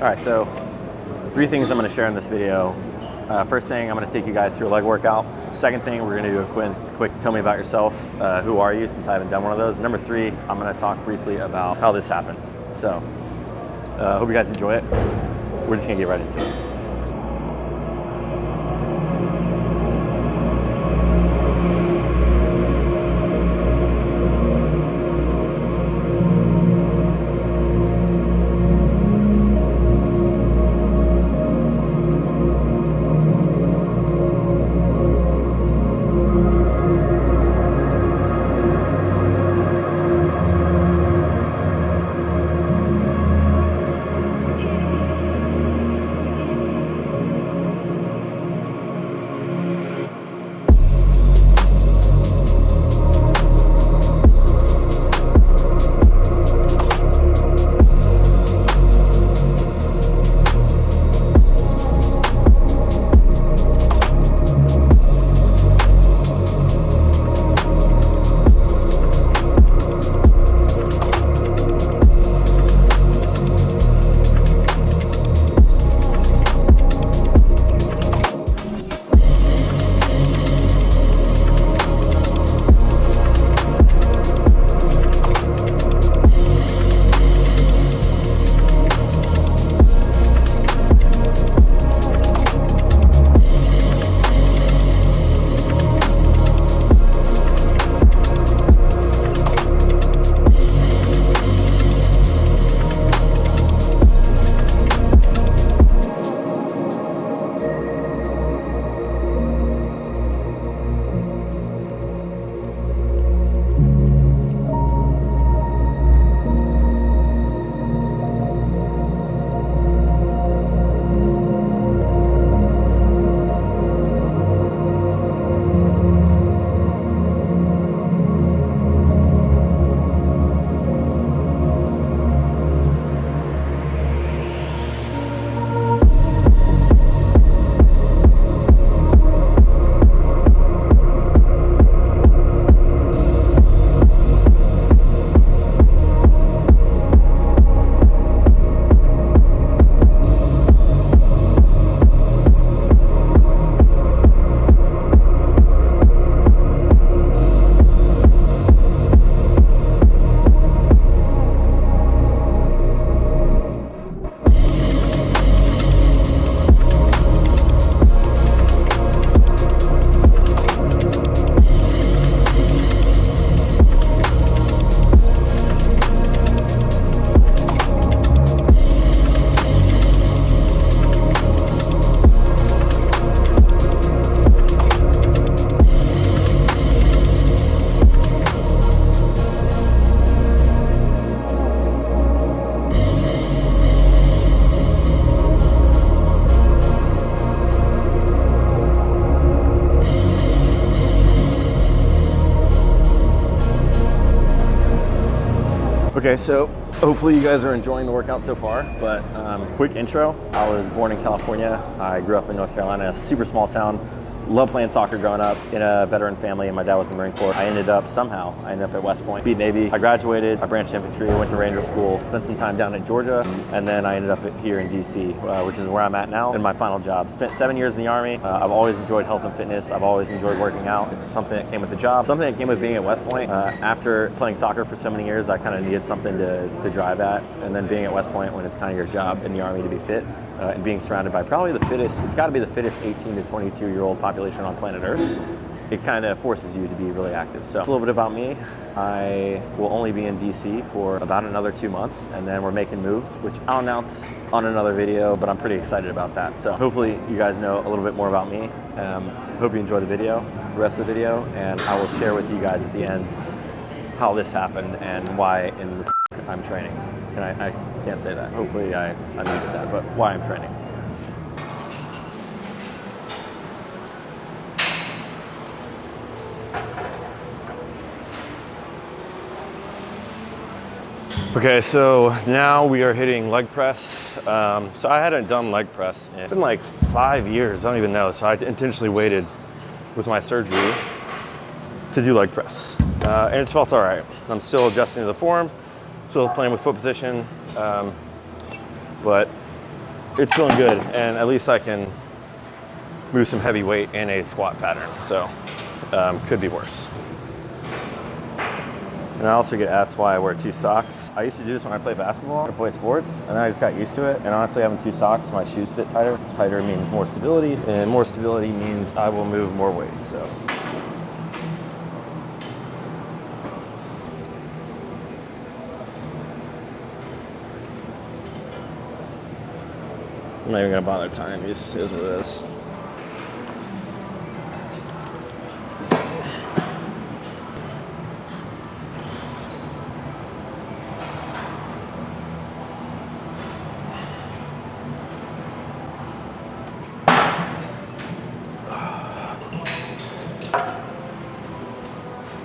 All right, so 3 things I'm gonna share in this video. First thing, I'm gonna take you guys through a leg workout. Second thing, we're gonna do a quick tell me about yourself. Who are you, since I haven't done one of those. Number 3, I'm gonna talk briefly about how this happened. So, hope you guys enjoy it. We're just gonna get right into it. Okay, so hopefully you guys are enjoying the workout so far, but quick intro. I was born in California. I grew up in North Carolina, a super small town. Loved playing soccer growing up in a veteran family, and my dad was in the Marine Corps. I ended up at West Point, Beat Navy. I graduated, I branched infantry, went to Ranger School, spent some time down in Georgia, and then I ended up here in DC, which is where I'm at now, in my final job. Spent 7 years in the Army. I've always enjoyed health and fitness. I've always enjoyed working out. It's something that came with the job, something that came with being at West Point. After playing soccer for so many years, I kind of needed something to drive at, and then being at West Point when it's kind of your job in the Army to be fit, and being surrounded by probably the fittest, it's got to be the fittest 18 to 22-year-old population on planet Earth. It kind of forces you to be really active. So that's a little bit about me. I will only be in DC for about another 2 months, and then we're making moves, which I'll announce on another video, but I'm pretty excited about that. So hopefully you guys know a little bit more about me. Hope you enjoy the rest of the video, and I will share with you guys at the end how this happened and why in the I'm training. I can't say that. Hopefully I muted that, but why I'm training. Okay, so now we are hitting leg press. So I hadn't done leg press in, it's been like 5 years, I don't even know. So I intentionally waited with my surgery to do leg press. And it's felt all right. I'm still adjusting to the form, still playing with foot position, but it's feeling good, and at least I can move some heavy weight in a squat pattern. So could be worse. And I also get asked why I wear 2 socks. I used to do this when I played basketball or play sports, and I just got used to it. And honestly, having 2 socks, my shoes fit tighter. Tighter means more stability, and more stability means I will move more weight. So I'm not even gonna bother tying these. It is what it is.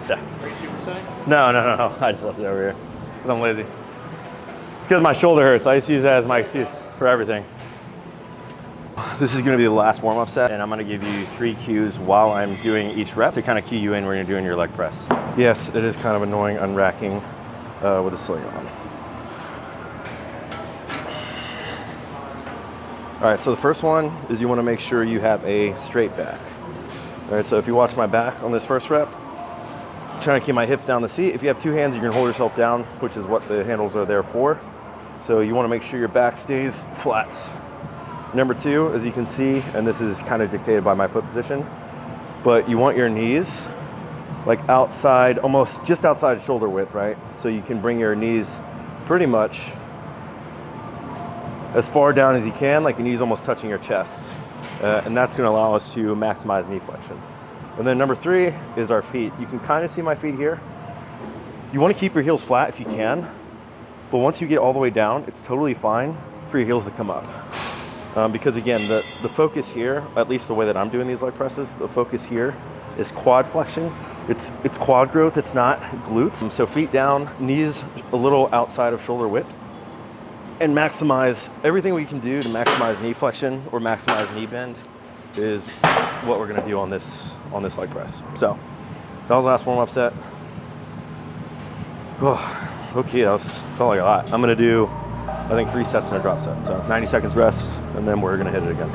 Yeah. Are you supersetting? No. I just left it over here because I'm lazy. It's because my shoulder hurts. I used to use that as my excuse for everything. This is going to be the last warm-up set, and I'm going to give you 3 cues while I'm doing each rep to kind of cue you in when you're doing your leg press. Yes, it is kind of annoying unracking with a sling on. All right, so the first one is you want to make sure you have a straight back. All right, so if you watch my back on this first rep, I'm trying to keep my hips down the seat. If you have 2 hands, you can hold yourself down, which is what the handles are there for. So you want to make sure your back stays flat. Number 2, as you can see, and this is kind of dictated by my foot position, but you want your knees like outside, almost just outside shoulder width, right? So you can bring your knees pretty much as far down as you can, like your knees almost touching your chest. And that's gonna allow us to maximize knee flexion. And then number 3 is our feet. You can kind of see my feet here. You wanna keep your heels flat if you can, but once you get all the way down, it's totally fine for your heels to come up. Because again, the focus here, at least the way that I'm doing these leg presses, the focus here is quad flexion. It's quad growth, it's not glutes. So feet down, knees a little outside of shoulder width, and maximize everything we can do to maximize knee flexion or maximize knee bend is what we're gonna do on this leg press. So that was the last warm-up set. Oh, okay, felt like a lot. I'm gonna do, I think 3 sets and a drop set. So 90 seconds rest, and then we're gonna hit it again.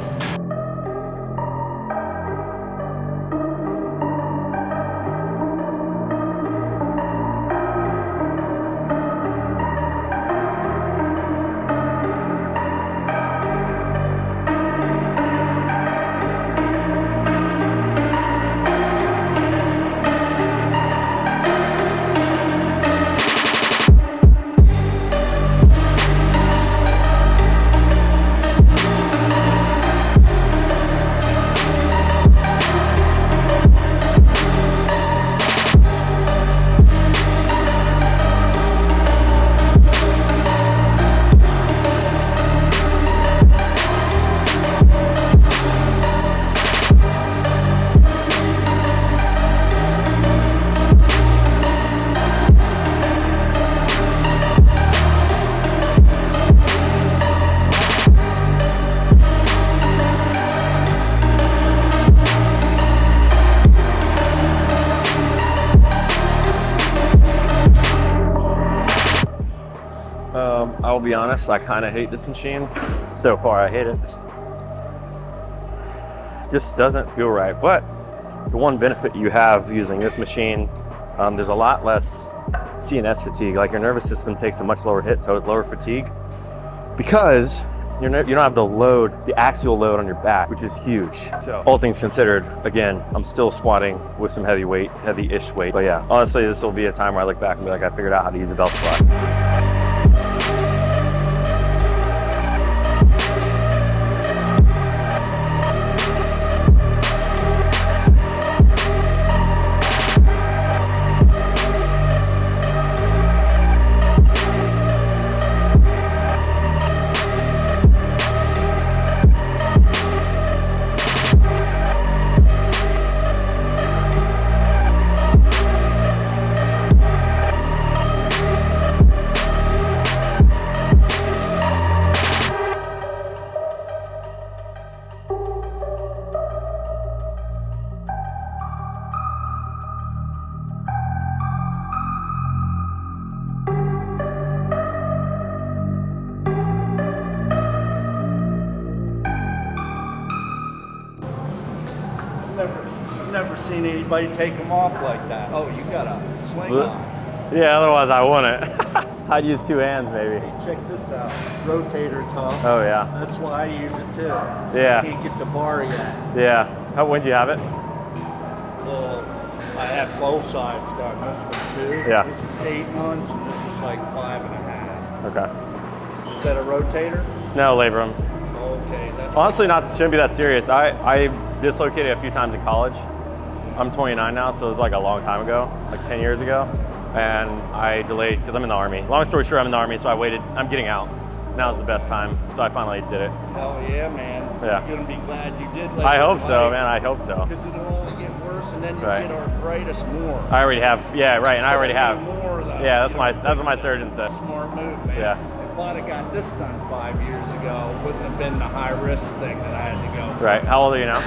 I'll be honest, I kind of hate this machine. So far, I hate it. Just doesn't feel right. But the one benefit you have using this machine, there's a lot less CNS fatigue. Like your nervous system takes a much lower hit, so it's lower fatigue. Because you don't have the load, the axial load on your back, which is huge. So all things considered, again, I'm still squatting with some heavy weight, heavy-ish weight. But yeah, honestly, this will be a time where I look back and be like, I figured out how to use a belt squat. I've never seen anybody take them off like that. Oh, you got a sling on. Yeah, otherwise I wouldn't. I'd use two hands maybe. Hey, check this out. Rotator cuff. Oh yeah. That's why I use it too. Yeah. I can't get the bar yet. Yeah. When did you have it? I have both sides done. This one too. Yeah. This is 8 months and this is like 5.5. Okay. Is that a rotator? No, labrum. Okay. That's Honestly, shouldn't be that serious. I dislocated a few times in college. I'm 29 now, so it was like a long time ago, like 10 years ago. And I delayed because I'm in the Army. Long story short, I'm in the Army, so I waited. I'm getting out. Now's the best time, so I finally did it. Hell yeah, man. Yeah. You're going to be glad you did. I hope so, man. I hope so. Because it'll only get worse, and then you Right. get arthritis more. I already have. Yeah, right. And I already have. More, though. Yeah, that's what my surgeon said. Smart move, man. Yeah. If I'd have got this done 5 years ago, it wouldn't have been the high risk thing that I had to go for. Right. How old are you now?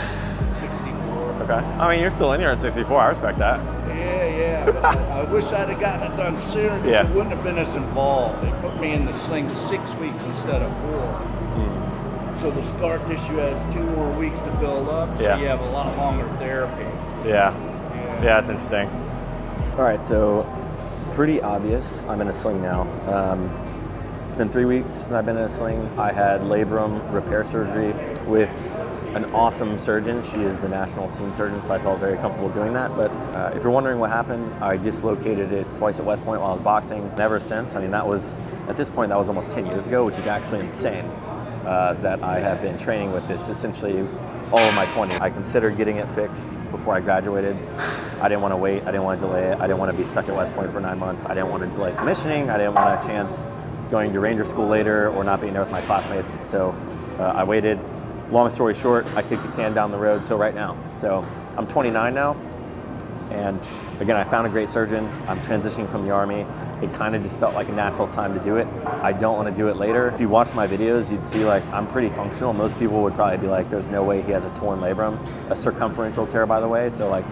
64. Okay. I mean, you're still in here at 64. I respect that. Yeah. But I wish I'd have gotten it done sooner because Yeah. it wouldn't have been as involved. They put me in the sling 6 weeks instead of 4. So the scar tissue has 2 more weeks to build up, so Yeah. you have a lot longer therapy. Yeah. Yeah, that's interesting. All right, so pretty obvious. I'm in a sling now. It's been 3 weeks since I've been in a sling. I had labrum repair surgery with an awesome surgeon. She is the national scene surgeon, so I felt very comfortable doing that. But if you're wondering what happened, I dislocated it twice at West Point while I was boxing. Never since. I mean, that was, at this point, that was almost 10 years ago, which is actually insane that I have been training with this essentially all of my 20s. I considered getting it fixed before I graduated. I didn't want to wait. I didn't want to delay it. I didn't want to be stuck at West Point for 9 months. I didn't want to delay commissioning. I didn't want a chance going to Ranger School later or not being there with my classmates. So I waited. Long story short, I kicked the can down the road till right now. So I'm 29 now. And again, I found a great surgeon. I'm transitioning from the Army. It kind of just felt like a natural time to do it. I don't want to do it later. If you watch my videos, you'd see like I'm pretty functional. Most people would probably be like, there's no way he has a torn labrum. A circumferential tear, by the way. So like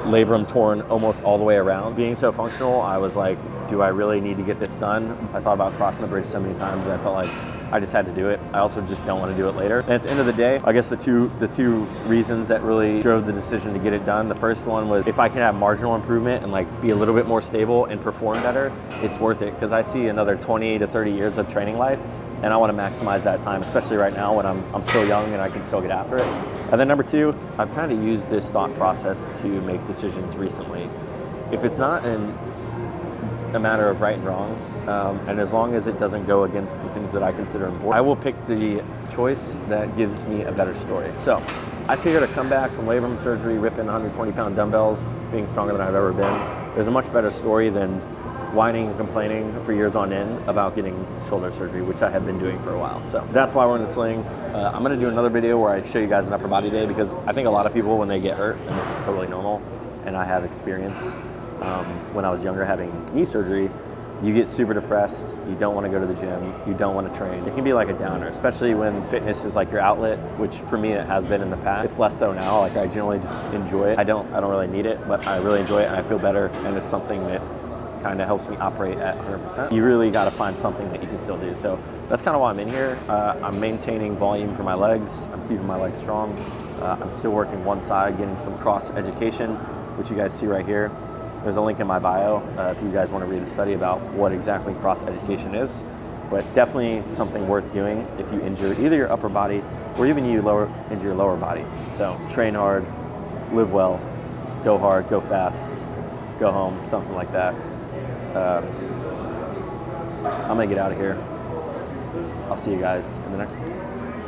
labrum torn almost all the way around. Being so functional, I was like, do I really need to get this done? I thought about crossing the bridge so many times and I felt like I just had to do it. I also just don't want to do it later. And at the end of the day, I guess the two reasons that really drove the decision to get it done. The first one was if I can have marginal improvement and like be a little bit more stable and perform better, it's worth it. Because I see another 20 to 30 years of training life and I want to maximize that time, especially right now when I'm still young and I can still get after it. And then number two, I've kind of used this thought process to make decisions recently. If it's not a matter of right and wrong, and as long as it doesn't go against the things that I consider important, I will pick the choice that gives me a better story. So I figured a comeback from labrum surgery, ripping 120-pound dumbbells, being stronger than I've ever been, there's a much better story than whining and complaining for years on end about getting shoulder surgery, which I have been doing for a while. So that's why we're in the sling. I'm gonna do another video where I show you guys an upper body day because I think a lot of people, when they get hurt, and this is totally normal, and I have experience when I was younger having knee surgery, you get super depressed, you don't want to go to the gym, you don't want to train. It can be like a downer, especially when fitness is like your outlet, which for me it has been in the past. It's less so now, like I generally just enjoy it. I don't really need it, but I really enjoy it and I feel better, and it's something that kind of helps me operate at 100%. You really got to find something that you can still do. So that's kind of why I'm in here. I'm maintaining volume for my legs. I'm keeping my legs strong. I'm still working one side, getting some cross education, which you guys see right here. There's a link in my bio if you guys want to read a study about what exactly cross education is. But definitely something worth doing if you injure either your upper body or even you injure your lower body. So train hard, live well, go hard, go fast, go home, something like that. I'm gonna get out of here. I'll see you guys in the next one.